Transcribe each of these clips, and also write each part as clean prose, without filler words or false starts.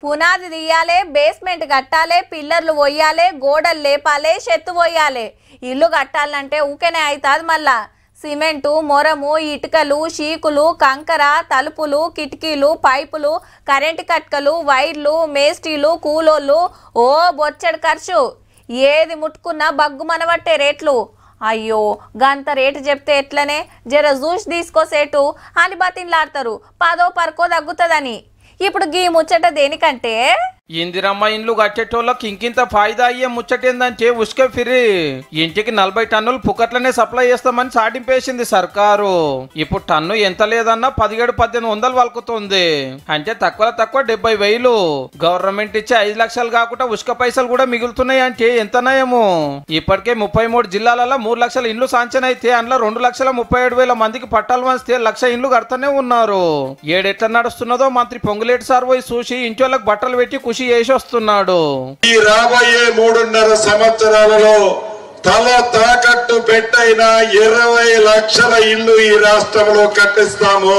పునాది తీయాలే, బేస్మెంట్ కట్టాలే, పిల్లర్లు పోయాలే, గోడలు లేపాలే, చెత్త పోయాలే. ఇల్లు కట్టాలంటే ఊకెనే అవుతుంది. మళ్ళా సిమెంటు, మొరము, ఇటుకలు, షీకులు, కంకర, తలుపులు, కిటికీలు, పైపులు, కరెంటు కట్కలు, వైర్లు, మేస్టీలు, కూలోళ్ళు, ఓ బొచ్చడి ఖర్చు. ఏది ముట్టుకున్నా బగ్గు మనబట్టే రేట్లు. అయ్యో గంత రేటు చెప్తే ఎట్లనే, జర చూసి తీసుకోసేటు అని బతిన్లాడతారు, 10 పరకో తగ్గుతుందని. ఇప్పుడు గీ ముచ్చట దేనికంటే, ఇందిరమ్మ ఇండ్లు కట్టేటోళ్ళకి ఇంకింత ఫాయిదా అయ్యే ముచ్చటేందంటే ఉసుక ఫిరి ఇంటికి 40 టన్నులు పుక్కట్లనే సప్లై చేస్తామని సాటింపేసింది సర్కారు. ఇప్పుడు టన్ను ఎంత లేదన్నా 17-1800 వలుకుతుంది. అంటే తక్కువ 70,000. గవర్నమెంట్ ఇచ్చే 5 లక్షలు కాకుండా ఉసుక పైసలు కూడా మిగులుతున్నాయి. అంటే ఎంత నయము. ఇప్పటికే 33 జిల్లాలలో 3 లక్షల ఇండ్లు శాంక్షన్ అయితే అందులో 2,37,000 మందికి పట్టాలు వంచితే 1,00,000 ఇండ్లు కడతానే ఉన్నారు. ఏడెట్లా నడుస్తున్నదో మంత్రి పొంగులేటి సార్ పోయి చూసి ఇంటి వాళ్ళకి బట్టలు పెట్టి చేసి వస్తున్నాడు. ఈ రాబోయే 3.5 సంవత్సరాలలో తల తాకట్టు పెట్టైనా 20 లక్షల ఇల్లు ఈ రాష్ట్రంలో కట్టిస్తాము.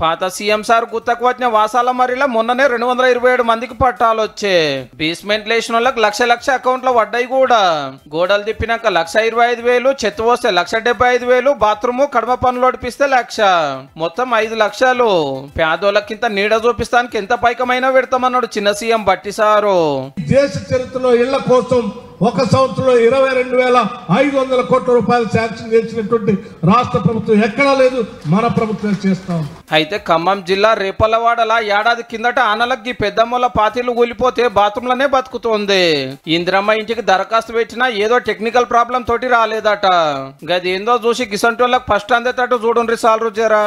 పాత సీఎం సార్ గుత్తకు వచ్చిన వాసాల మరిలో మొన్ననే 227 మందికి పట్టాలు వచ్చే. బేస్మెంట్ లేచిన వాళ్ళకి లక్ష అకౌంట్ లో పడ్డాయి కూడా. గోడలు తిప్పినాక 1,25,000, చెత్త పోస్తే 1,75,000, బాత్రూమ్ కడమ పనులు ఓడిపిస్తే 1,00,000, మొత్తం 5 లక్షలు. పేదోళ్ళకింత నీడ చూపిస్తానికి ఎంత పైకమైనా పెడతామన్నాడు చిన్న సీఎం బట్టి సారు. దేశ చరిత్రలో ఇళ్ల కోసం ఒక సంవత్సరంలో 22,500 కోట్ల రూపాయలు శాంక్షన్ చేసినటువంటి రాష్ట్ర ప్రభుత్వం ఎక్కడా లేదు. మన ప్రభుత్వం చేస్తాం. అయితే ఖమ్మం జిల్లా రేపల్లవాడల ఏడాది కిందట ఆనలకి పెద్దమ్మల పాతీలు కూలిపోతే బాత్రూంలోనే బతుకుతోంది. ఇందిరమ్మ ఇంటికి దరఖాస్తు పెట్టినా ఏదో టెక్నికల్ ప్రాబ్లం తోటి రాలేదట. గది ఏందో చూసి గిసంటోళ్ళకి ఫస్ట్ అందేటట్టు చూడండి సాల్రు జరా.